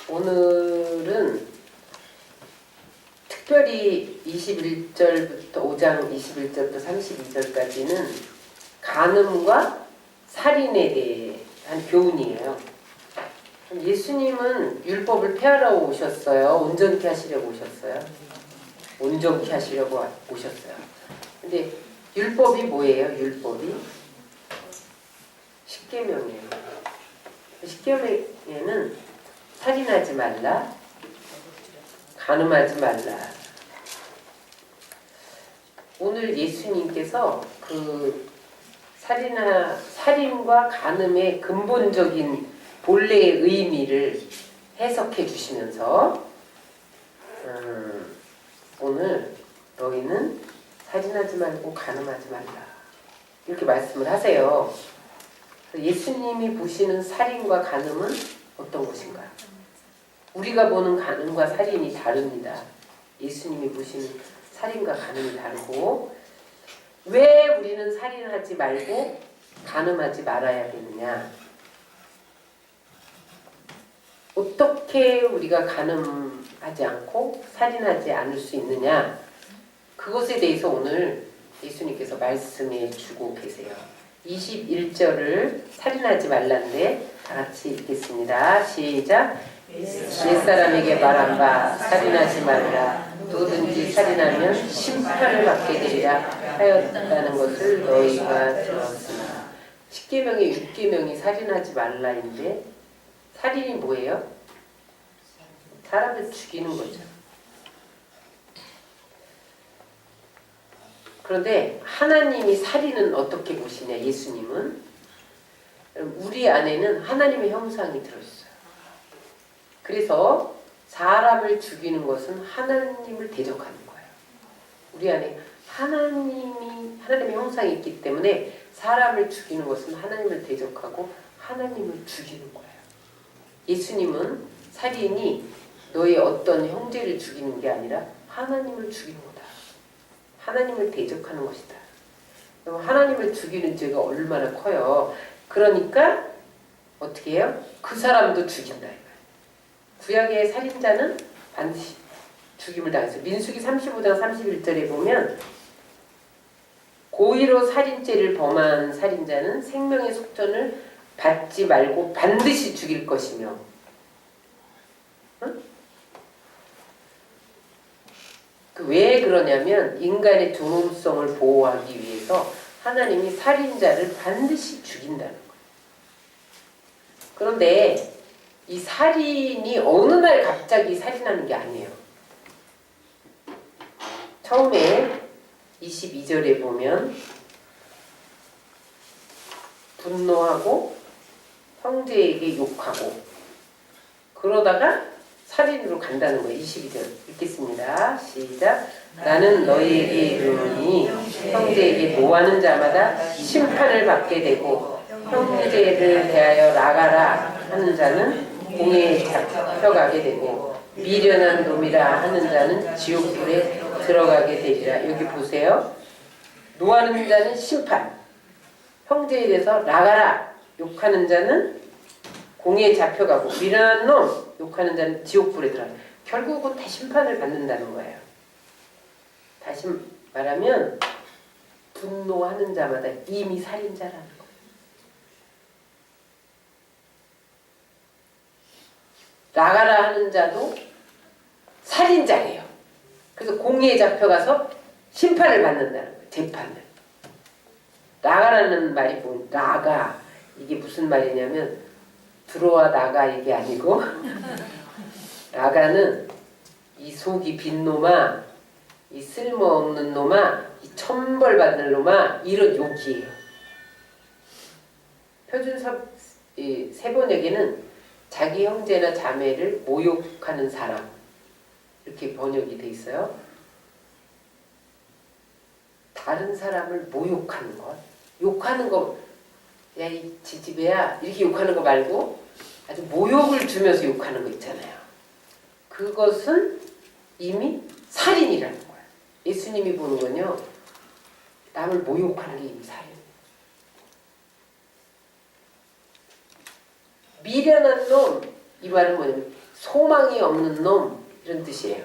오늘은 특별히 21절부터 5장 21절부터 32절까지는 간음과 살인에 대한 교훈이에요. 예수님은 율법을 폐하러 오셨어요? 온전케 하시려고 오셨어요? 온전케 하시려고 오셨어요. 근데 율법이 뭐예요? 율법이? 십계명이에요. 십계명에는 살인하지 말라, 간음하지 말라. 오늘 예수님께서 그 살인과 간음의 근본적인 본래의 의미를 해석해 주시면서 오늘 너희는 살인하지 말고 간음하지 말라 이렇게 말씀을 하세요. 예수님이 보시는 살인과 간음은 어떤 것인가요? 우리가 보는 간음과 살인이 다릅니다. 예수님이 보시는 살인과 간음이 다르고, 왜 우리는 살인하지 말고 간음하지 말아야 되느냐? 어떻게 우리가 간음하지 않고 살인하지 않을 수 있느냐? 그것에 대해서 오늘 예수님께서 말씀해 주고 계세요. 21절을 살인하지 말란데 다 같이 읽겠습니다. 시작. 옛사람에게 말한 바 살인하지 말라. 누구든지 살인하면 심판을 받게 되리라 하였다는 것을 너희가 들었으나. 10계명의 6계명이 살인하지 말라인데 살인이 뭐예요? 사람을 죽이는 거죠. 그런데 하나님이 살인은 어떻게 보시냐? 예수님은 우리 안에는 하나님의 형상이 들어있어요. 그래서 사람을 죽이는 것은 하나님을 대적하는 거예요. 우리 안에 하나님의 형상이 있기 때문에 사람을 죽이는 것은 하나님을 대적하고 하나님을 죽이는 거예요. 예수님은 살인이 너의 어떤 형제를 죽이는 게 아니라 하나님을 죽이는 거다. 하나님을 대적하는 것이다. 하나님을 죽이는 죄가 얼마나 커요. 그러니까 어떻게 해요? 그 사람도 죽인다. 구약의 살인자는 반드시 죽임을 당했어요. 민수기 35장 31절에 보면 고의로 살인죄를 범한 살인자는 생명의 속전을 받지 말고 반드시 죽일 것이며, 응? 왜 그러냐면 인간의 존엄성을 보호하기 위해서 하나님이 살인자를 반드시 죽인다는 거예요. 그런데 이 살인이 어느 날 갑자기 살인하는 게 아니에요. 처음에 22절에 보면 분노하고 형제에게 욕하고 그러다가 살인으로 간다는 거예요. 22절 읽겠습니다. 시작. 나는 너희에게 이르노니 형제에게 노하는 자마다 심판을 받게 되고 형제를 대하여 나가라 하는 자는 공회에 잡혀가게 되고 미련한 놈이라 하는 자는 지옥불에 들어가게 되리라. 여기 보세요. 노하는 자는 심판, 형제에 대해서 나가라 욕하는 자는 공회에 잡혀가고 미련한 놈 욕하는 자는 지옥불에 들어가. 결국은 다 심판을 받는다는 거예요. 다시 말하면 분노하는 자마다 이미 살인자라는 거예요. 나가라 하는 자도 살인자예요. 그래서 공의에 잡혀가서 심판을 받는다는 거예요. 재판을. 나가라는 말이 뭐 나가 이게 무슨 말이냐면 들어와 나가 이게 아니고 나가는 이 속이 빈 놈아, 이 쓸모없는 놈아, 이 천벌받는 놈아 이런 욕이에요. 표준섭 세번역에는 자기 형제나 자매를 모욕하는 사람 이렇게 번역이 돼 있어요. 다른 사람을 모욕하는 것, 욕하는 거, 야 이 지지배야 이렇게 욕하는 거 말고 아주 모욕을 주면서 욕하는 거 있잖아요. 그것은 이미 살인이라는 거예요. 예수님이 보는 건요, 남을 모욕하는 게 이미 살인. 미련한 놈 이 말은 뭐냐면 소망이 없는 놈 이런 뜻이에요.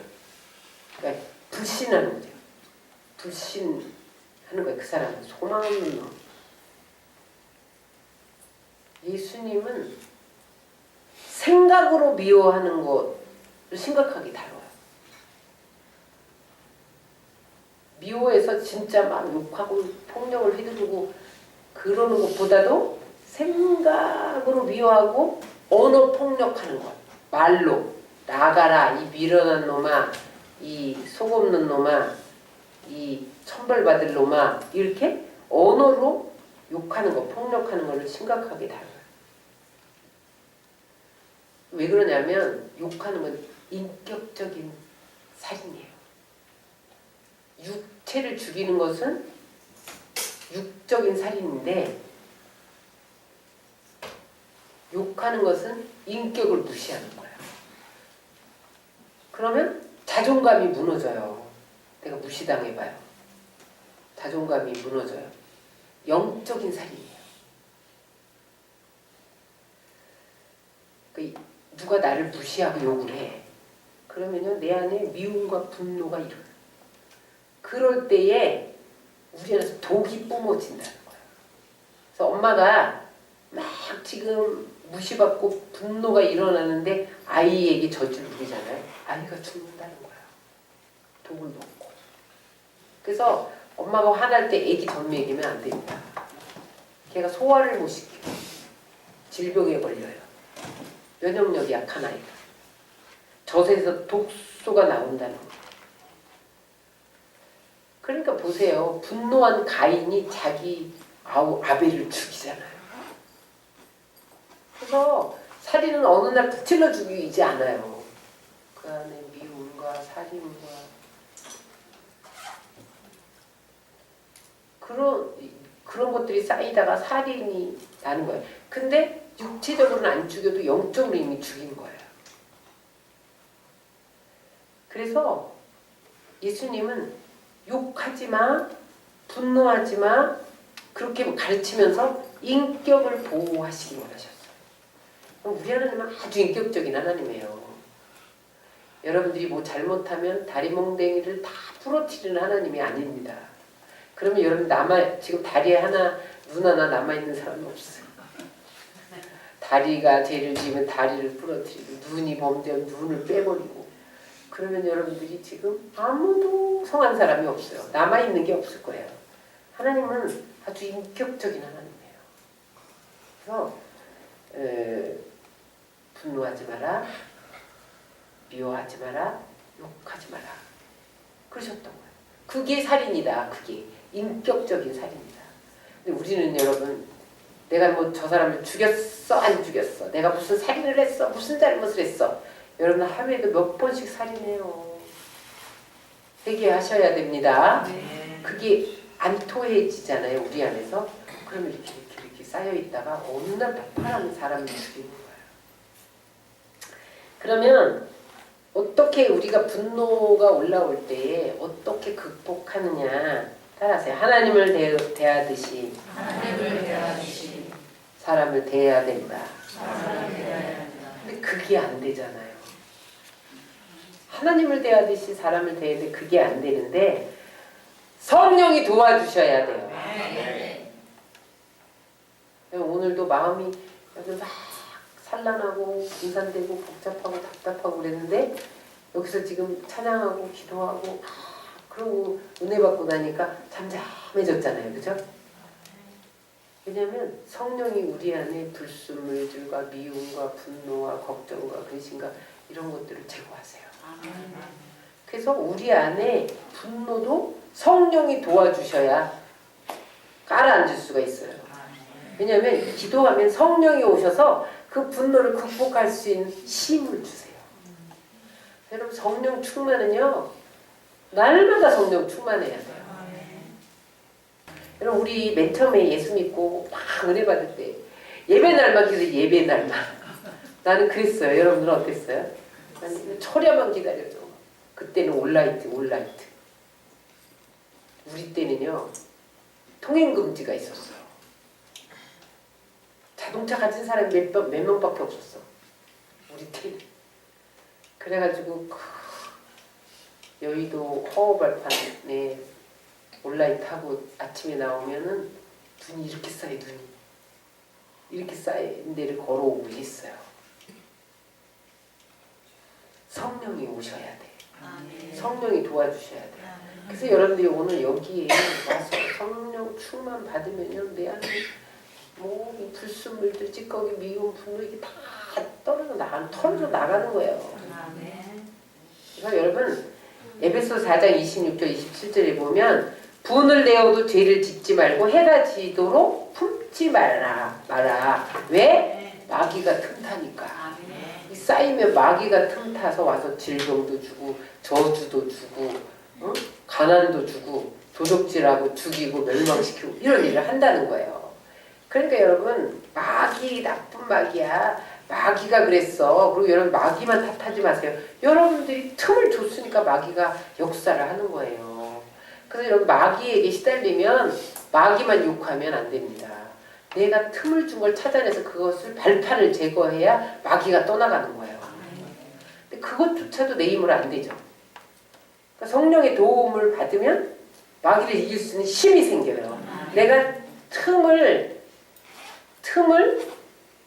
그러니까 불신하는 거죠. 불신하는 거예요. 그 사람은 소망 없는 놈. 예수님은 생각으로 미워하는 것을 심각하게 다뤄요. 미워해서 진짜 막 욕하고 폭력을 휘두르고 그러는 것보다도 생각으로 미워하고 언어 폭력하는 것. 말로 나가라 이 미련한 놈아, 이 속 없는 놈아, 이 천벌받을 놈아, 이렇게 언어로 욕하는 것, 폭력하는 것을 심각하게 다뤄요. 왜 그러냐면 욕하는 건 인격적인 살인이에요. 육체를 죽이는 것은 육적인 살인인데 욕하는 것은 인격을 무시하는 거예요. 그러면 자존감이 무너져요. 내가 무시당해봐요. 자존감이 무너져요. 영적인 살인이에요. 누가 나를 무시하고 욕을 해. 그러면요 내 안에 미움과 분노가 일어나요. 그럴 때에 우리 안에서 독이 뿜어진다는 거예요. 그래서 엄마가 막 지금 무시받고 분노가 일어나는데 아이에게 젖을 누리잖아요. 아이가 죽는다는 거예요. 독을 먹고. 그래서 엄마가 화날 때 애기 젖 먹이면 안 됩니다. 걔가 소화를 못 시켜요. 질병에 걸려요. 면역력이 약한 아이가. 젖에서 독소가 나온다는 거예요. 그러니까 보세요. 분노한 가인이 자기 아벨을 죽이잖아요. 그래서 살인은 어느 날 툭 찔러 죽이지 않아요. 그 안에 미움과 살인과 그런 것들이 쌓이다가 살인이 나는 거예요. 근데 육체적으로는 안 죽여도 영적으로 이미 죽인 거예요. 그래서 예수님은 욕하지 마, 분노하지 마, 그렇게 가르치면서 인격을 보호하시기 원하셨어요. 우리 하나님은 아주 인격적인 하나님이에요. 여러분들이 뭐 잘못하면 다리몽댕이를 다 부러뜨리는 하나님이 아닙니다. 그러면 여러분 지금 다리에 눈 하나 남아있는 사람은 없어요. 다리가 죄를 지으면 다리를 부러뜨리고 눈이 범죄하면 눈을 빼버리고 그러면 여러분들이 지금 아무도 성한 사람이 없어요. 남아있는 게 없을 거예요. 하나님은 아주 인격적인 하나님이에요. 그래서 분노하지 마라, 미워하지 마라, 욕하지 마라 그러셨던 거예요. 그게 살인이다. 그게 인격적인 살인이다. 근데 우리는 여러분 내가 뭐 저 사람을 죽였어 안 죽였어 내가 무슨 살인을 했어 무슨 잘못을 했어 여러분 하루에도 몇 번씩 살인해요. 회개하셔야 됩니다. 네. 그게 안 토해지잖아요 우리 안에서. 그러면 이렇게 쌓여있다가 어느 날 폭발하는 사람을 죽이는 거예요. 그러면 어떻게 우리가 분노가 올라올 때에 어떻게 극복하느냐 따라하세요. 하나님을 대하듯이 사람을 대해야 된다. 근데 그게 안 되잖아요. 하나님을 대하듯이 사람을 대해야 돼. 그게 안 되는데 성령이 도와주셔야 돼요. 오늘도 마음이 막 산란하고 분산되고 복잡하고 답답하고 그랬는데 여기서 지금 찬양하고 기도하고 그러고 은혜 받고 나니까 잠잠해졌잖아요. 그죠? 왜냐하면 성령이 우리 안에 불순물들과 미움과 분노와 걱정과 근심과 이런 것들을 제거하세요. 그래서 우리 안에 분노도 성령이 도와주셔야 가라앉을 수가 있어요. 왜냐하면 기도하면 성령이 오셔서 그 분노를 극복할 수 있는 힘을 주세요. 여러분 성령 충만은요 날마다 성령 충만해야 돼요. 여러분 우리 맨 처음에 예수 믿고 막 은혜 받을 때 예배 날만 기다려. 예배 날만. 나는 그랬어요. 여러분들은 어땠어요? 나는 철야만 기다려줘. 그때는 온라이트. 우리 때는요 통행금지가 있었어요. 자동차 가진 사람이 몇 명밖에 없었어. 우리 때는. 그래가지고 여의도 허허벌판에 온라인 타고 아침에 나오면은 눈이 이렇게 쌓여, 눈이 이렇게 쌓인 데를 걸어오고 했어요. 성령이 오셔야 돼. 성령이 도와주셔야 돼. 그래서 여러분들이 오늘 여기에 와서 성령 충만 받으면요, 내 안에 뭐 이 불순물들, 찌꺼기, 미움, 분노 이게 다 털어져 나가는 거예요. 그래서 여러분 에베소 4장 26절 27절에 보면 분을 내어도 죄를 짓지 말고 해가 지도록 품지 말라. 왜? 마귀가 틈타니까. 이 쌓이면 마귀가 틈타서 와서 질병도 주고 저주도 주고 가난도 주고 도적질하고 죽이고 멸망시키고 이런 일을 한다는 거예요. 그러니까 여러분 마귀 나쁜 마귀야. 마귀가 그랬어. 그리고 여러분 마귀만 탓하지 마세요. 여러분들이 틈을 줬으니까 마귀가 역사를 하는 거예요. 그래서 여러분 마귀에게 시달리면 마귀만 욕하면 안 됩니다. 내가 틈을 준 걸 찾아내서 그것을 발판을 제거해야 마귀가 떠나가는 거예요. 근데 그것조차도 내 힘으로 안 되죠. 그러니까 성령의 도움을 받으면 마귀를 이길 수 있는 힘이 생겨요. 내가 틈을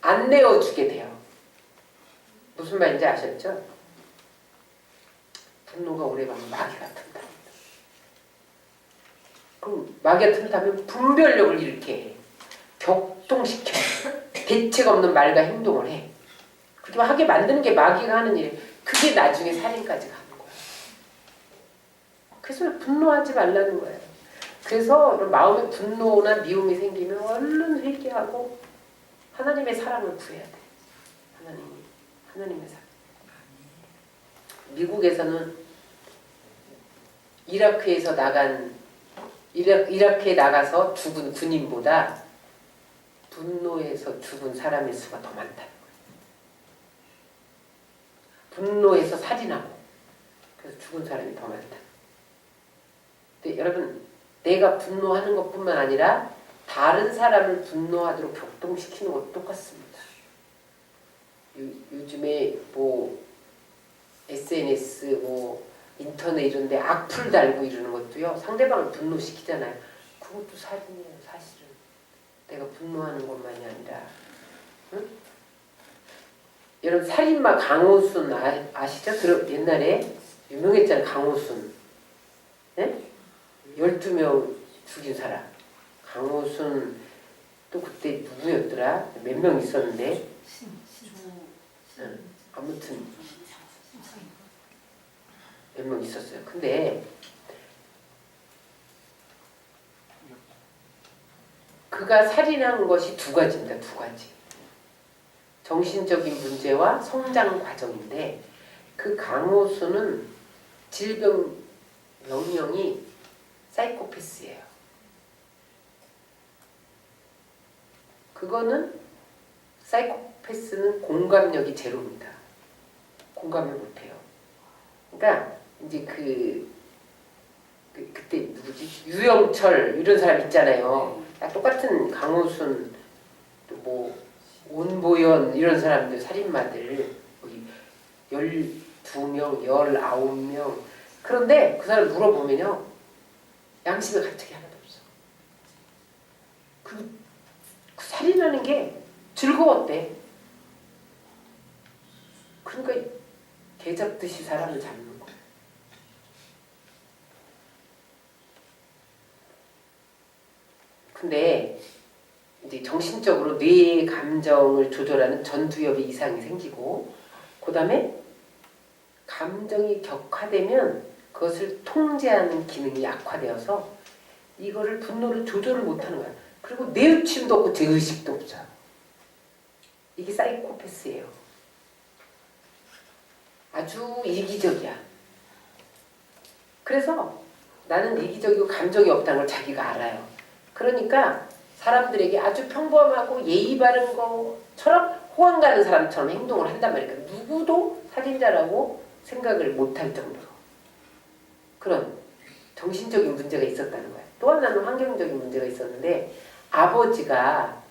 안 내어주게 돼요. 무슨 말인지 아셨죠? 분노가 오래 가면 마귀가 틈탑니다. 그럼 마귀가 틈타면 분별력을 일으켜 격동시켜 대책 없는 말과 행동을 해. 그렇게 하게 만드는 게 마귀가 하는 일이에요. 그게 나중에 살인까지 가는 거예요. 그래서 분노하지 말라는 거예요. 그래서 마음에 분노나 미움이 생기면 얼른 회개하고 하나님의 사랑을 구해야 돼. 하나님의 사랑. 미국에서는 이라크에 나가서 죽은 군인보다 분노에서 죽은 사람의 수가 더 많다는 거예요. 분노에서 살인하고 그래서 죽은 사람이 더 많다. 근데 여러분 내가 분노하는 것뿐만 아니라 다른 사람을 분노하도록 격동시키는 것도 똑같습니다. 요즘에 뭐 SNS 뭐 인터넷 이런 데 악플 달고 이러는 것도요. 상대방을 분노시키잖아요. 그것도 살인이에요. 사실은. 내가 분노하는 것만이 아니라. 응? 여러분 살인마 강호순 아시죠? 옛날에 유명했잖아요. 강호순. 네? 12명 죽인 사람. 강호순 또 그때 누구였더라? 몇 명 있었는데 아무튼 몇 명 있었어요. 근데 그가 살인한 것이 두 가지입니다. 두 가지. 정신적인 문제와 성장 과정인데 그 강호수는 질병 명령이 사이코패스예요. 그거는 사이코패스는 공감력이 제로입니다. 공감을 못해요. 그러니까 이제 그때 누구지? 유영철 이런 사람 있잖아요. 똑같은 강호순 또 뭐 온보연 이런 사람들 살인마들 12명, 19명 그런데 그 사람 물어보면요 양심의 가책이 하나도 없어. 그 살인하는 게 즐거웠대. 그러니까 개 잡듯이 사람을 잡는 거야. 근데 이제 정신적으로 뇌의 감정을 조절하는 전두엽의 이상이 생기고 그 다음에 감정이 격화되면 그것을 통제하는 기능이 약화되어서 이거를 분노를 조절을 못하는 거야. 그리고 뇌우침도 없고 죄의식도 없죠. 이게 사이코패스예요. 아주 이기적이야. 그래서 나는 이기적이고 감정이 없다는 걸 자기가 알아요. 그러니까 사람들에게 아주 평범하고 예의 바른 것처럼 호감 가는 사람처럼 행동을 한단 말이에요. 누구도 살인자라고 생각을 못할 정도로 그런 정신적인 문제가 있었다는 거예요. 또 하나는 환경적인 문제가 있었는데 아버지가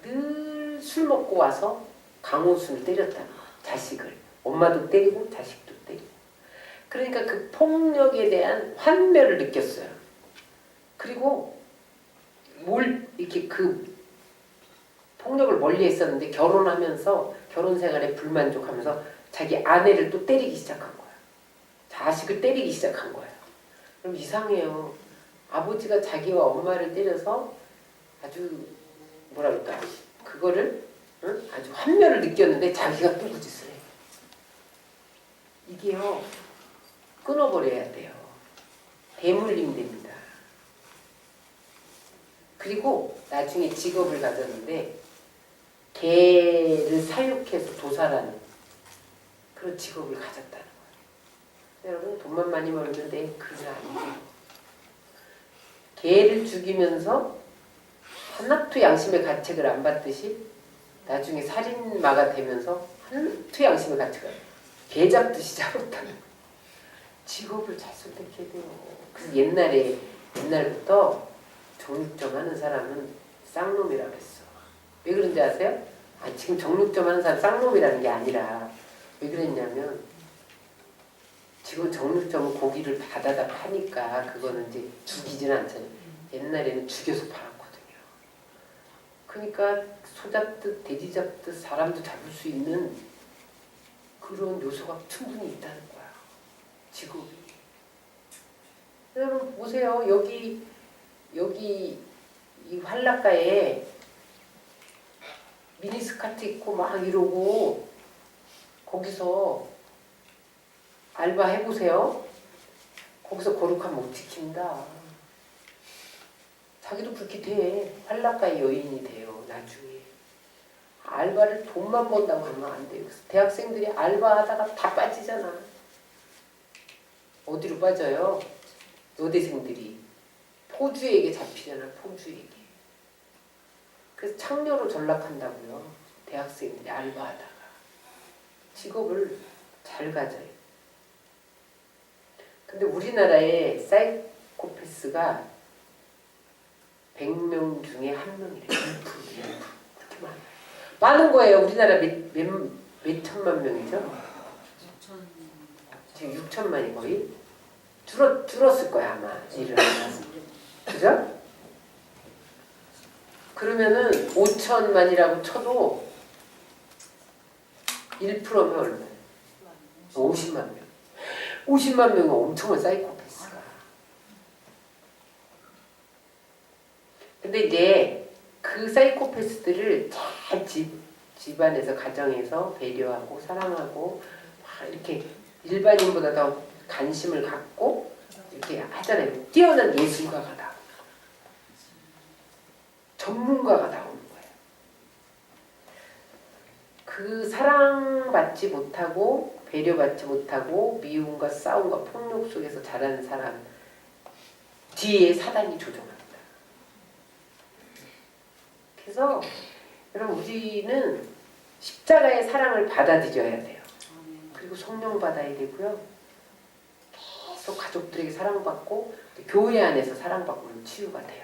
늘 술 먹고 와서 강호순을 때렸다는 거야. 자식을. 엄마도 때리고 자식도 때리고. 그러니까 그 폭력에 대한 환멸을 느꼈어요. 그리고 뭘 이렇게 그 폭력을 멀리 했었는데 결혼하면서 결혼 생활에 불만족하면서 자기 아내를 또 때리기 시작한 거야. 자식을 때리기 시작한 거야. 그럼 이상해요. 아버지가 자기와 엄마를 때려서 아주 뭐라 그럴까 그거를 응? 아주 환멸을 느꼈는데 자기가 또 그 짓을 해. 이게요 끊어버려야 돼요. 대물림 됩니다. 그리고 나중에 직업을 가졌는데 개를 사육해서 도살하는 그런 직업을 가졌다는 거예요. 여러분 돈만 많이 벌면 돼? 그건 아니에요. 개를 죽이면서 하나도 양심의 가책을 안 받듯이 나중에 살인마가 되면서 하나도 양심의 가책을 개 잡듯이 잡았다는 거예요. 직업을 잘 선택해야 돼요. 그래서 옛날부터 정육점 하는 사람은 쌍놈이라고 했어. 왜 그런지 아세요? 지금 정육점 하는 사람 쌍놈이라는 게 아니라 왜 그랬냐면 지금 정육점은 고기를 받아다 파니까 그거는 이제 죽이지는 않잖아요. 옛날에는 죽여서 팔았거든요. 그러니까 소 잡듯 돼지 잡듯 사람도 잡을 수 있는 그런 요소가 충분히 있다는 거야. 직업이. 여러분 보세요. 여기 이 한라가에 미니스커트 입고 막 이러고 거기서 알바 해보세요. 거기서 거룩함 못 지킨다. 자기도 그렇게 돼. 한라가의 여인이 돼요. 나중에. 알바를 돈만 번다고 하면 안 돼요. 그래서 대학생들이 알바하다가 다 빠지잖아. 어디로 빠져요? 여대생들이. 포주에게 잡히잖아. 포주에게. 그래서 창녀로 전락한다고요. 대학생들이 알바하다가. 직업을 잘 가져요. 근데 우리나라에 사이코패스가 100명 중에 1명이래요. 1%. 그렇게 많아요. 많은 거예요. 우리나라 몇 천만 명이죠? 지금 6천만이 거의? 줄었을 거야 아마. 일을 그죠? 그러면은 5천만이라고 쳐도 1%면 얼마예요? 50만 명. 50만 명은 엄청난 사이코패스가. 근데 이제 그 사이코패스들을 잘 집안에서 가정에서 배려하고 사랑하고 막 이렇게 일반인보다 더 관심을 갖고 이렇게 하잖아요. 뛰어난 예술가가 나오고 전문가가 나오는 거예요. 그 사랑받지 못하고 배려받지 못하고 미움과 싸움과 폭력 속에서 자라는 사람 뒤에 사단이 조종합니다. 그래서 여러분 우리는 십자가의 사랑을 받아들여야 돼요. 그리고 성령 받아야 되고요. 계속 가족들에게 사랑받고 교회 안에서 사랑받고는 치유가 돼요.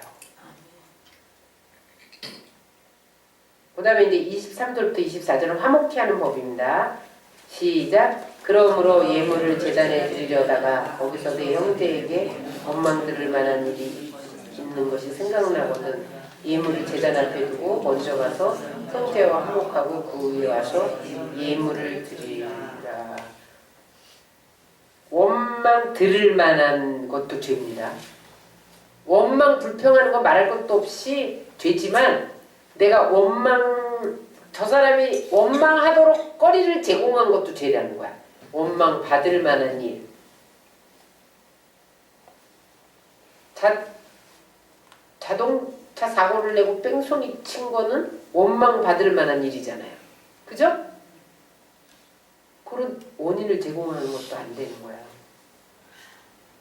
그 다음에 이제 23절부터 24절은 화목케 하는 법입니다. 시작. 그러므로 예물을 제단에 드리려다가 거기서 내 형제에게 원망 들을 만한 일이 있는 것이 생각나거든 예물을 제단 앞에 두고 먼저 가서 형제와 화목하고 그 위에 와서 예물을 드리라. 원망 들을 만한 것도 죄입니다. 원망 불평하는 거 말할 것도 없이 죄지만 내가 저 사람이 원망하도록 거리를 제공한 것도 죄라는 거야. 원망 받을 만한 일. 자동차 사고를 내고 뺑소니 친 거는 원망 받을 만한 일이잖아요. 그죠? 그런 원인을 제공하는 것도 안 되는 거야.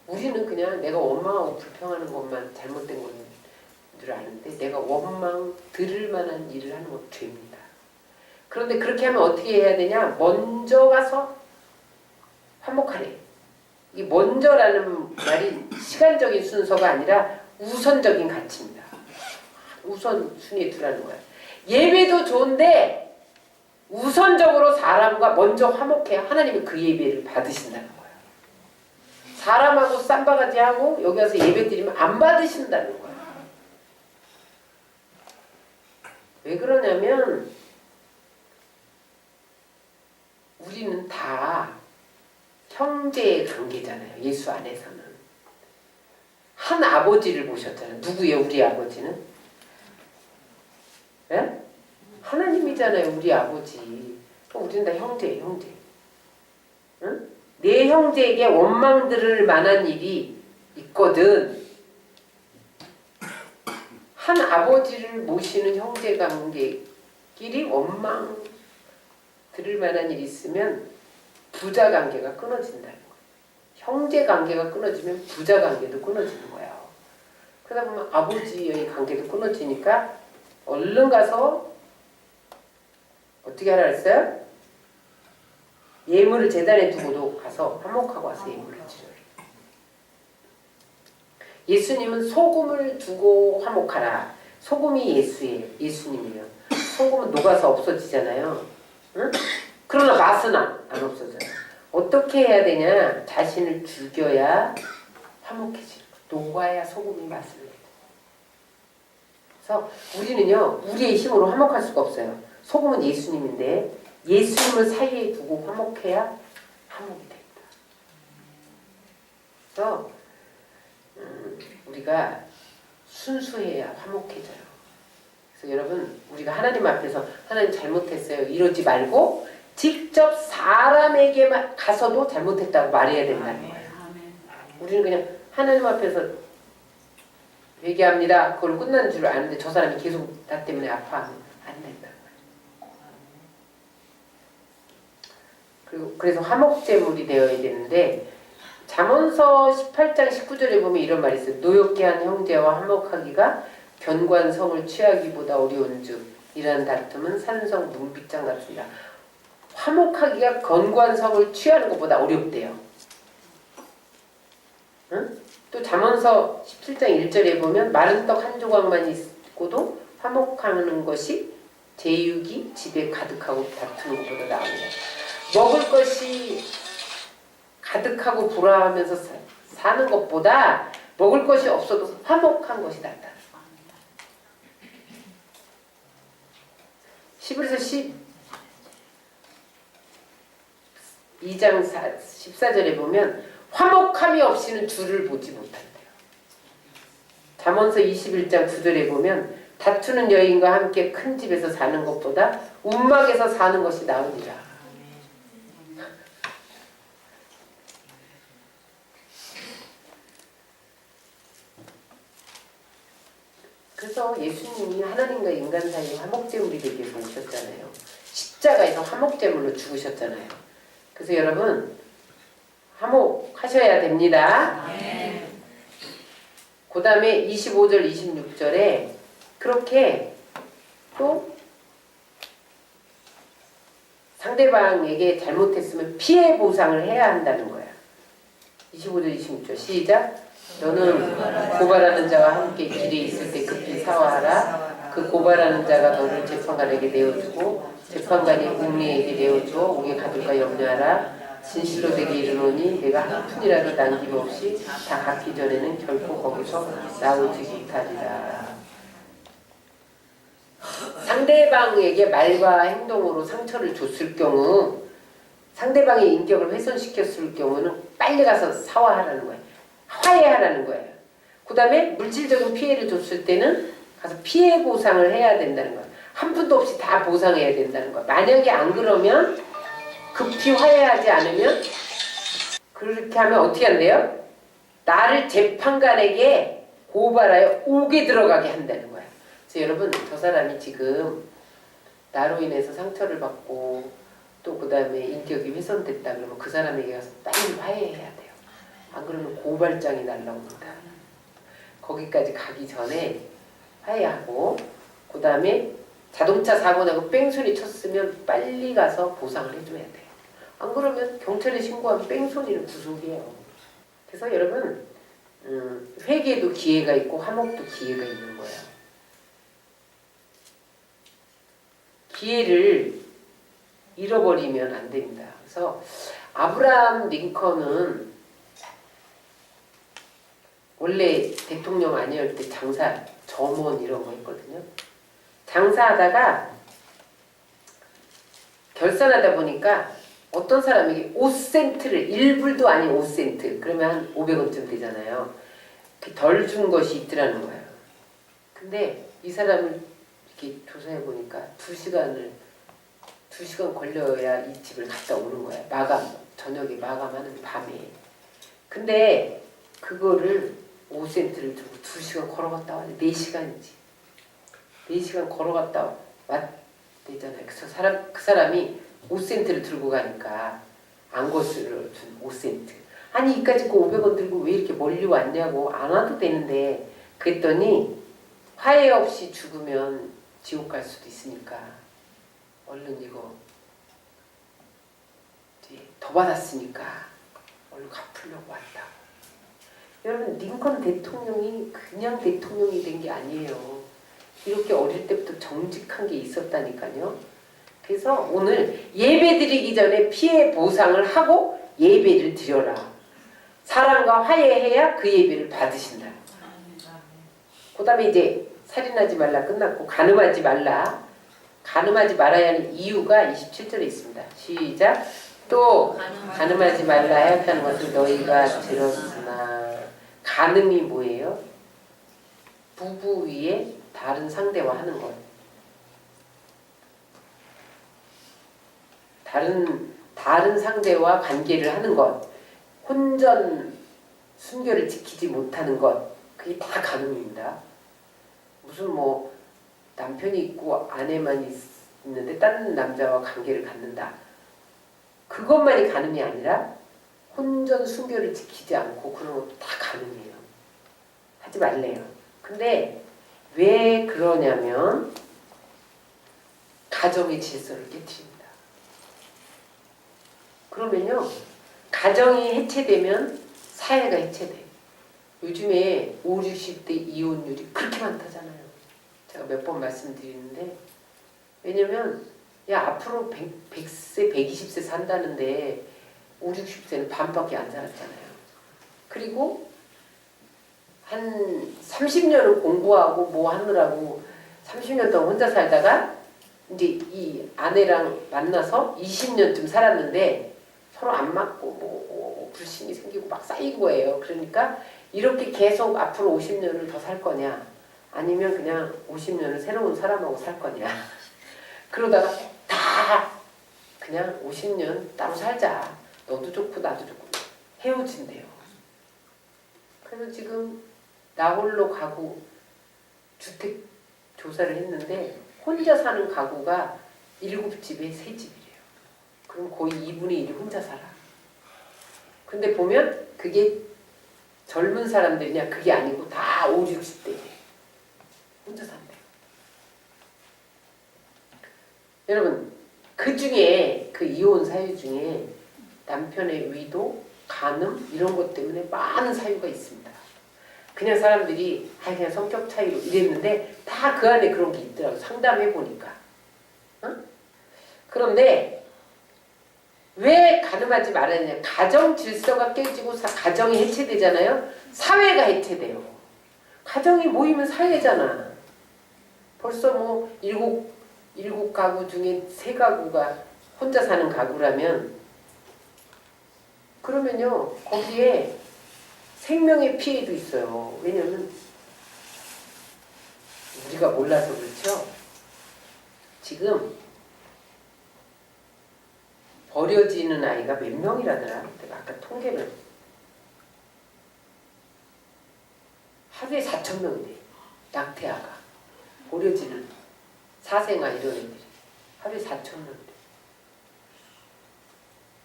우리는 그냥 내가 원망하고 불평하는 것만 잘못된 건 줄 아는데 내가 원망 들을 만한 일을 하는 것도 죄입니다. 그런데 그렇게 하면 어떻게 해야 되냐? 먼저 가서 화목하래. 이 먼저라는 말이 시간적인 순서가 아니라 우선적인 가치입니다. 우선 순위에 두라는 거야. 예배도 좋은데 우선적으로 사람과 먼저 화목해야 하나님이 그 예배를 받으신다는 거예요. 사람하고 쌈바가지하고 여기 와서 예배 드리면 안 받으신다는 거예요. 왜 그러냐면 우리는 다 형제의 관계잖아요. 예수 안에서는. 한 아버지를 모셨잖아요. 누구예요? 우리 아버지는? 예? 하나님이잖아요. 우리 아버지. 우리는 다 형제예요. 형제. 응? 내 형제에게 원망 들을 만한 일이 있거든. 한 아버지를 모시는 형제관계끼리 원망 들을 만한 일이 있으면 부자관계가 끊어진다는 거예요. 형제관계가 끊어지면 부자관계도 끊어지는 거예요. 그러다 보면 아버지의 관계도 끊어지니까 얼른 가서 어떻게 하라 했어요? 예물을 제단에 두고도 가서 화목하고 와서 예물을 드려요. 예수님은 소금을 두고 화목하라. 소금이 예수님이에요. 소금은 녹아서 없어지잖아요. 응? 그러나 맛은 안 없어져요. 어떻게 해야 되냐? 자신을 죽여야 화목해지는 거예요. 녹아야 소금이 맛을 내요. 그래서 우리는요, 우리의 힘으로 화목할 수가 없어요. 소금은 예수님인데 예수님을 사이에 두고 화목해야 화목이 됩니다. 그래서 우리가 순수해야 화목해져요. 그래서 여러분, 우리가 하나님 앞에서 하나님 잘못했어요 이러지 말고 직접 사람에게 가서도 잘못했다고 말해야 된다는 거예요. 우리는 그냥 하나님 앞에서 회개합니다. 그걸 끝난 줄 아는데 저 사람이 계속 나 때문에 아파하면 안 된다는 거예요. 그래서 화목제물이 되어야 되는데 잠언서 18장 19절에 보면 이런 말이 있어요. 노엽게 한 형제와 화목하기가 견관성을 취하기보다 어려운즉 이러한 다툼은 산성 문빗장 같습니다. 화목하기가 견관성을 취하는 것보다 어렵대요. 응? 또 잠언서 17장 1절에 보면 마른 떡 한 조각만 있고도 화목하는 것이 제육이 집에 가득하고 다투는 것보다 나은다. 먹을 것이 가득하고 불화하면서 사는 것보다 먹을 것이 없어도 화목한 것이 낫다. 히브리서 12장 14절에 보면 화목함이 없이는 주를 보지 못한대요. 잠언서 21장 9절에 보면 다투는 여인과 함께 큰 집에서 사는 것보다 움막에서 사는 것이 나으니라. 그래서 예수님이 하나님과 인간 사이에 화목제물이 되기 위해서 오셨잖아요. 십자가에서 화목제물로 죽으셨잖아요. 그래서 여러분 화목하셔야 됩니다. 그 다음에 25절 26절에 그렇게 또 상대방에게 잘못했으면 피해 보상을 해야 한다는 거야. 25절 26절 시작. 너는 고발하는 자와 함께 길에 있을 때 급히 사화하라. 그 고발하는 자가 너를 재판관에게 내어주고 재판관이 옥리에게 내어주어 옥에 가둘까 염려하라. 진실로 내게 이르노니 내가 한 푼이라도 남김없이 다 갚기 전에는 결코 거기서 나오지 못하리라. 상대방에게 말과 행동으로 상처를 줬을 경우, 상대방의 인격을 훼손시켰을 경우는 빨리 가서 사과하라는 거예요. 화해하라는 거예요. 그 다음에 물질적인 피해를 줬을 때는 가서 피해 보상을 해야 된다는 거예요. 한 푼도 없이 다 보상해야 된다는 거예요. 만약에 안 그러면 급히 화해하지 않으면 그렇게 하면 어떻게 한대요? 나를 재판관에게 고발하여 옥에 들어가게 한다는 거예요. 그래서 여러분, 저 사람이 지금 나로 인해서 상처를 받고 또 그 다음에 인격이 훼손됐다 그러면 그 사람에게 가서 빨리 화해해야 돼요. 안 그러면 고발장이 날라옵니다. 거기까지 가기 전에 화해하고 그 다음에 자동차 사고 나고 뺑소니 쳤으면 빨리 가서 보상을 해줘야 돼요. 안 그러면 경찰에 신고하면 뺑소니는 구속이에요. 그래서 여러분 회개도 기회가 있고 화목도 기회가 있는 거예요. 기회를 잃어버리면 안 됩니다. 그래서 아브라함 링컨은 원래 대통령 아니었을 때 장사, 점원 이런 거 했거든요. 장사하다가 결산하다 보니까 어떤 사람에게 5센트를 1불도 아닌 5센트 그러면 한 500원쯤 되잖아요. 덜 준 것이 있더라는 거예요. 근데 이 사람을 이렇게 조사해 보니까 2시간 걸려야 이 집을 갔다 오는 거야. 저녁에 마감하는 밤에. 근데 그거를 5센트를 주고 2시간 걸어갔다 와야 4시간이지. 4시간 걸어갔다 왔대잖아요. 그래서 그 사람이 5센트를 들고 가니까 안 거스러 준 5센트. 아니 이까짓 거 500원 들고 왜 이렇게 멀리 왔냐고. 안 와도 되는데. 그랬더니 화해 없이 죽으면 지옥 갈 수도 있으니까 얼른 이거 더 받았으니까 얼른 갚으려고 왔다고. 여러분 링컨 대통령이 그냥 대통령이 된 게 아니에요. 이렇게 어릴 때부터 정직한 게 있었다니까요. 그래서 오늘 예배 드리기 전에 피해 보상을 하고 예배를 드려라. 사랑과 화해해야 그 예배를 받으신다. 그 다음에 이제 살인하지 말라 끝났고 간음하지 말라. 간음하지 말아야 하는 이유가 27절에 있습니다. 시작. 또 간음하지 말라 하였다는 것을 너희가 들었으나. 간음이 뭐예요? 부부 위에 다른 상대와 하는 것. 다른 상대와 관계를 하는 것. 혼전 순결을 지키지 못하는 것. 그게 다 간음입니다. 무슨 뭐 남편이 있고 아내만 있는데 다른 남자와 관계를 갖는다. 그것만이 간음이 아니라 혼전 순결을 지키지 않고 그런 것도 다 간음이에요. 하지 말래요. 근데 왜 그러냐면 가정의 질서를 깨트립니다. 그러면요 가정이 해체되면 사회가 해체돼요. 요즘에 5, 60대 이혼율이 그렇게 많다잖아요. 제가 몇 번 말씀드리는데 왜냐면 야 앞으로 100세, 120세 산다는데 5, 60세는 반밖에 안 살았잖아요. 그리고 한 30년은 공부하고 뭐 하느라고 30년 동안 혼자 살다가 이제 이 아내랑 만나서 20년쯤 살았는데 서로 안 맞고 뭐 불신이 생기고 막 쌓인 거예요. 그러니까 이렇게 계속 앞으로 50년을 더 살 거냐 아니면 그냥 50년을 새로운 사람하고 살 거냐 그러다가 다 그냥 50년 따로 살자. 너도 좋고 나도 좋고 헤어진대요. 그래서 지금 나 홀로 가구 주택 조사를 했는데 혼자 사는 가구가 7집에 3집이래요. 그럼 거의 2분의 1이 혼자 살아. 근데 보면 그게 젊은 사람들이냐 그게 아니고 다 5, 60대예요. 혼자 산대요. 여러분 그 중에 그 이혼 사유 중에 남편의 위도, 간음 이런 것 때문에 많은 사유가 있습니다. 그냥 사람들이 그냥 성격 차이로 이랬는데 다 그 안에 그런 게 있더라고요. 상담해 보니까. 응? 그런데 왜 간음하지 말아야 되냐. 가정 질서가 깨지고 가정이 해체되잖아요. 사회가 해체돼요. 가정이 모이면 사회잖아. 벌써 뭐 일곱 가구 중에 3가구가 혼자 사는 가구라면 그러면요 거기에 생명의 피해도 있어요. 왜냐면 우리가 몰라서 그렇죠. 지금 버려지는 아이가 몇 명이라더라. 내가 아까 통계를 하루에 4,000명이 돼. 낙태아가 버려지는 사생아 이런 애들이 하루에 4,000명이 돼.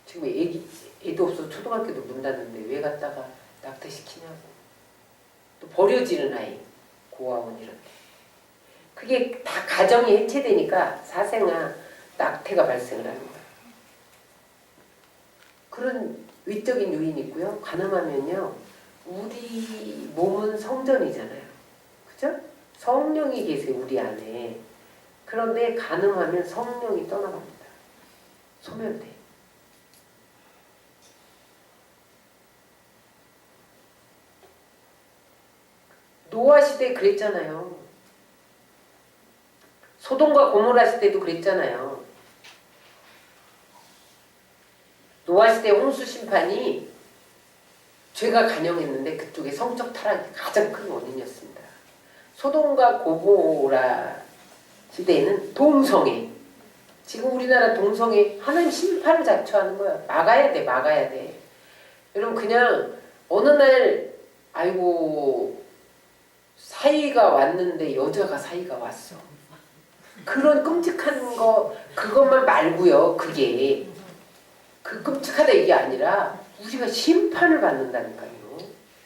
지금 애도 없어서 초등학교도 문 닫는데 왜 갖다가 낙태시키냐고. 또 버려지는 아이 고아원 이런 데 그게 다 가정이 해체되니까 사생아 낙태가 발생을 하는 거예요. 그런 외적인 요인이 있고요. 간음하면요 우리 몸은 성전이잖아요. 그죠? 성령이 계세요 우리 안에. 그런데 간음하면 성령이 떠나갑니다. 소멸돼. 노아 시대 그랬잖아요. 소돔과 고모라 시대도 그랬잖아요. 노아 시대 홍수 심판이 죄가 간영했는데 그쪽에 성적 타락이 가장 큰 원인이었습니다. 소돔과 고모라 시대에는 동성애. 지금 우리나라 동성애 하나님 심판을 자초하는 거야. 막아야 돼, 막아야 돼. 여러분 그냥 어느 날 아이고 사이가 왔는데 여자가 사이가 왔어. 그런 끔찍한 거 그것만 말고요. 그게 그 끔찍하다 이게 아니라 우리가 심판을 받는다니까요.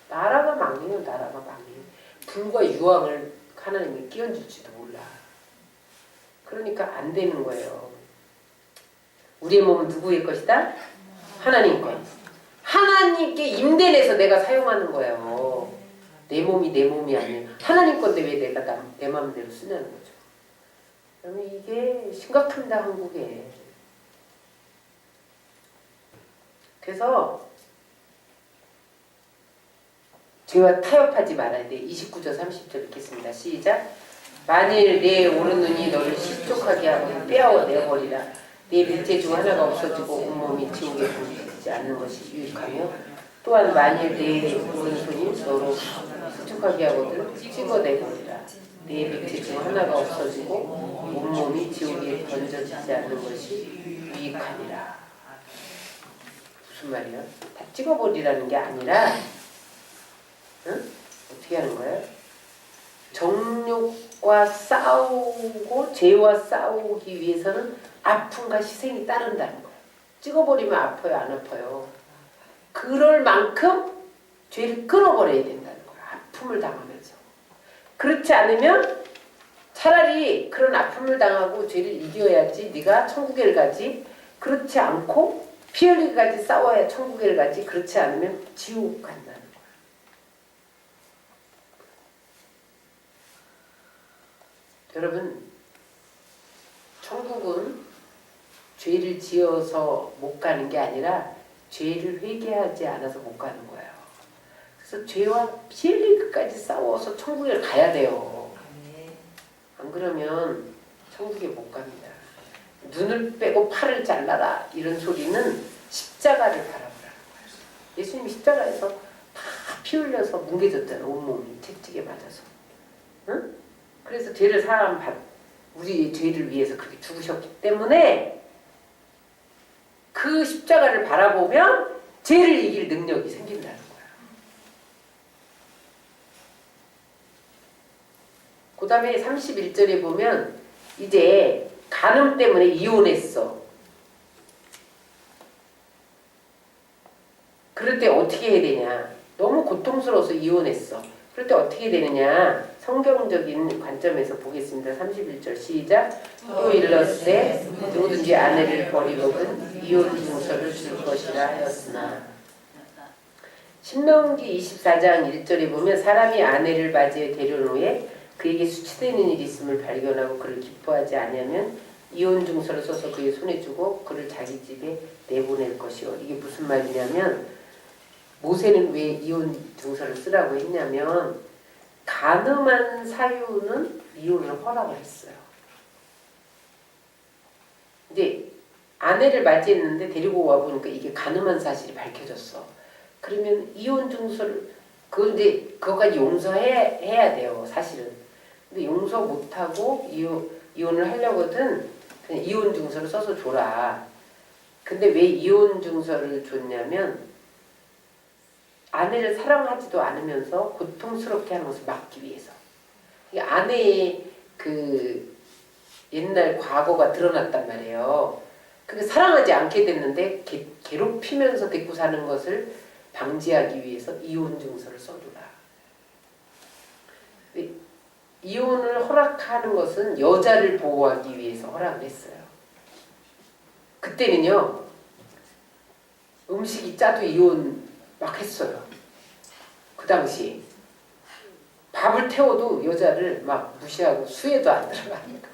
나라가 망해요. 나라가 망해요. 불과 유황을 하나님이 끼얹을지도 몰라. 그러니까 안 되는 거예요. 우리의 몸은 누구의 것이다? 하나님 것. 하나님께 임대내서 내가 사용하는 거예요. 내 몸이 내 몸이 아니에요. 하나님 건데 왜 내가 내 마음대로 쓰냐는 거죠. 그러면 이게 심각합니다. 한국에. 그래서 죄와 타협하지 말아야 돼. 29절 30절 읽겠습니다. 시작. 만일 내 오른눈이 너를 실족하게 하고 빼어 내버리라. 내 밑에 중 하나가 없어지고 온몸이 지옥에 던지지 않는 것이 유익하며 또한 만일 내 오른손이 너로 실족하게 하거든 찍어내버리라. 내 밑에 중 하나가 없어지고 온몸이 지옥에 던져지지 않는 것이 유익하니라. 무슨 말이야? 다 찍어버리라는 게 아니라 응? 어떻게 하는 거예요? 정욕과 싸우고 죄와 싸우기 위해서는 아픔과 희생이 따른다는 거예요. 찍어버리면 아파요? 안 아파요? 그럴 만큼 죄를 끊어버려야 된다는 거예요. 아픔을 당하면서. 그렇지 않으면 차라리 그런 아픔을 당하고 죄를 이겨야지 네가 천국에 가지. 그렇지 않고 피 흘리기까지 싸워야 천국에 가지. 그렇지 않으면 지옥 간다는 거예요. 여러분, 천국은 죄를 지어서 못 가는 게 아니라 죄를 회개하지 않아서 못 가는 거예요. 그래서 죄와 피 흘리기까지 싸워서 천국에 가야 돼요. 안 그러면 천국에 못 갑니다. 눈을 빼고 팔을 잘라라 이런 소리는 십자가를 바라보라는 거예요. 예수님이 십자가에서 다 피 흘려서 뭉개졌잖아요. 온몸이 채찍에 맞아서. 응? 그래서 죄를 우리 죄를 위해서 그렇게 죽으셨기 때문에 그 십자가를 바라보면 죄를 이길 능력이 생긴다는 거예요. 그 다음에 31절에 보면 이제 간음 때문에 이혼했어. 그럴 때 어떻게 해야 되냐. 너무 고통스러워서 이혼했어. 그럴 때 어떻게 되느냐. 성경적인 관점에서 보겠습니다. 31절 시작. 또 일렀으되 누구든지 아내를 버리거든 이혼 증서를 줄 것이라 하였으나. 신명기 24장 1절에 보면 사람이 아내를 맞이해 데려온 후에 그에게 수치되는 일이 있음을 발견하고 그를 기뻐하지 아니하면 이혼 증서를 써서 그의 손에 주고 그를 자기 집에 내보낼 것이요. 이게 무슨 말이냐면 모세는 왜 이혼 증서를 쓰라고 했냐면 간음한 사유는 이혼을 허락을 했어요. 근데 아내를 맞이했는데 데리고 와보니까 이게 간음한 사실이 밝혀졌어. 그러면 이혼 증서를 그런데 그것까지 용서해야 돼요. 사실은. 근데 용서 못하고 이혼을 하려거든 그냥 이혼 증서를 써서 줘라. 근데 왜 이혼 증서를 줬냐면 아내를 사랑하지도 않으면서 고통스럽게 하는 것을 막기 위해서. 아내의 그 옛날 과거가 드러났단 말이에요. 근데 사랑하지 않게 됐는데 괴롭히면서 데리고 사는 것을 방지하기 위해서 이혼 증서를 써주라. 이혼을 허락하는 것은 여자를 보호하기 위해서 허락을 했어요. 그때는요. 음식이 짜도 이혼 막 했어요. 그 당시 밥을 태워도 여자를 막 무시하고 수혜도 안 들어가니까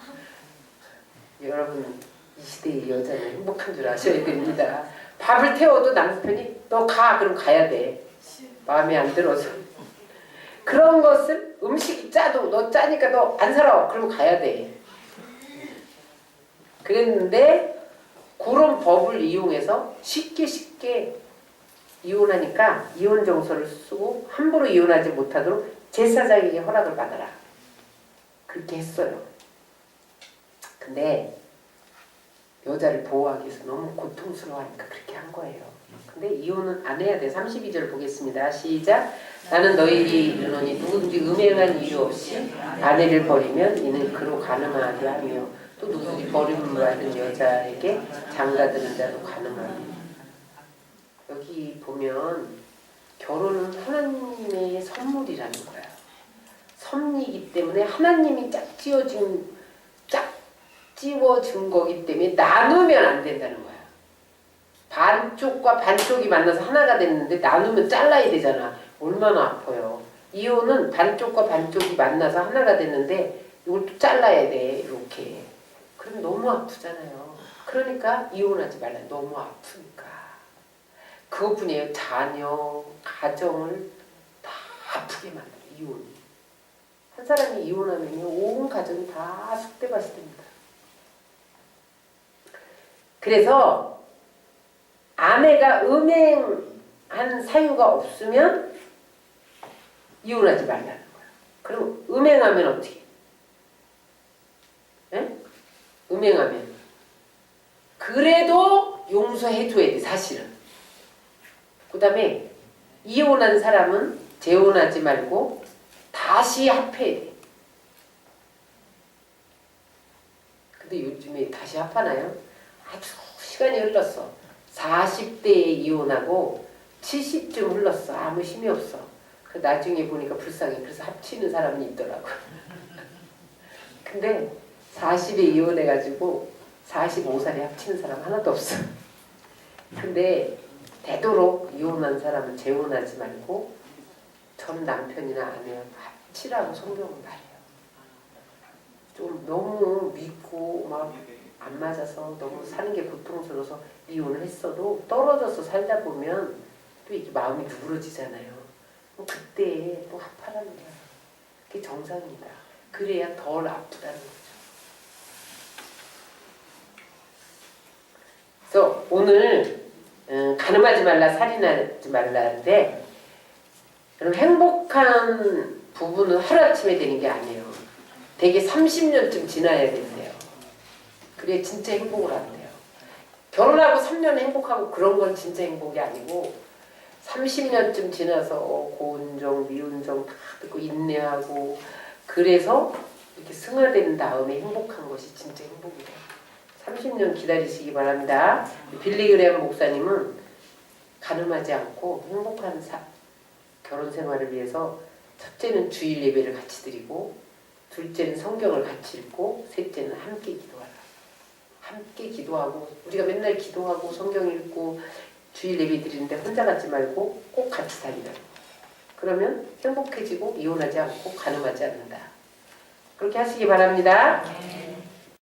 여러분 이 시대의 여자는 행복한 줄 아셔야 됩니다. 밥을 태워도 남편이 너 가 그럼 가야 돼. 마음에 안 들어서. 그런 것을 음식이 짜도 너 짜니까 너 안 살아 그러면 가야 돼. 그랬는데 그런 법을 이용해서 쉽게 이혼하니까 이혼 정서를 쓰고 함부로 이혼하지 못하도록 제사장에게 허락을 받아라. 그렇게 했어요. 근데 여자를 보호하기 위해서 너무 고통스러워하니까 그렇게 한 거예요. 근데 이혼은 안 해야 돼. 32절 보겠습니다. 시작. 나는 너희에게 이르노니 누구든지 음행한 이유 없이 아내를 버리면 이는 그로 가늠하게 하며 또 누구든지 버림을 받은 여자에게 장가드는 자도 가늠하며. 여기 보면 결혼은 하나님의 선물이라는 거야. 섭리이기 때문에 하나님이 짝지어준 거기 때문에 나누면 안 된다는 거야. 반쪽과 반쪽이 만나서 하나가 됐는데 나누면 잘라야 되잖아. 얼마나 아파요. 이혼은 반쪽과 반쪽이 만나서 하나가 됐는데 이걸 또 잘라야 돼. 이렇게. 그럼 너무 아프잖아요. 그러니까 이혼하지 말라. 너무 아프니까. 그것뿐이에요. 자녀, 가정을 다 아프게 만들어요. 이혼이. 한 사람이 이혼하면요. 온 가정이 다 쑥대밭이 됩니다. 그래서 아내가 음행한 사유가 없으면 이혼하지 말라는 거야. 그럼 음행하면 어떻게? 에? 음행하면 그래도 용서해줘야 돼. 사실은. 그 다음에 이혼한 사람은 재혼하지 말고 다시 합해야 돼. 근데 요즘에 다시 합하나요? 아주 시간이 흘렀어. 40대에 이혼하고 70쯤 흘렀어. 아무 힘이 없어. 그 나중에 보니까 불쌍해. 그래서 합치는 사람이 있더라고. 근데 40에 이혼해가지고 45살에 합치는 사람 하나도 없어. 근데 되도록 이혼한 사람은 재혼하지 말고 전 남편이나 아내와 합치라고 성경은 말해요. 좀 너무 믿고 막 안 맞아서 너무 사는 게 고통스러워서 이혼을 했어도 떨어져서 살다 보면 또 이게 마음이 누그러지잖아요. 그때 또 합하라는 거야. 그게 정상입니다. 그래야 덜 아프다는 거죠. 그래서 오늘 가늠하지 말라, 살인하지 말라인데 여러분 행복한 부부는 하루아침에 되는 게 아니에요. 되게 30년쯤 지나야 된대요. 그래 진짜 행복을 한대요. 결혼하고 3년 행복하고 그런 건 진짜 행복이 아니고 30년쯤 지나서 고운정, 미운정 다 듣고 인내하고 그래서 이렇게 승화된 다음에 행복한 것이 진짜 행복이에요. 30년 기다리시기 바랍니다. 빌리그레엄 목사님은 가늠하지 않고 행복한 결혼 생활을 위해서 첫째는 주일 예배를 같이 드리고 둘째는 성경을 같이 읽고 셋째는 함께 기도하라. 함께 기도하고 우리가 맨날 기도하고 성경 읽고 주일 예배 드리는데 혼자 가지 말고 꼭 같이 다니라. 그러면 행복해지고 이혼하지 않고 가늠하지 않는다. 그렇게 하시기 바랍니다.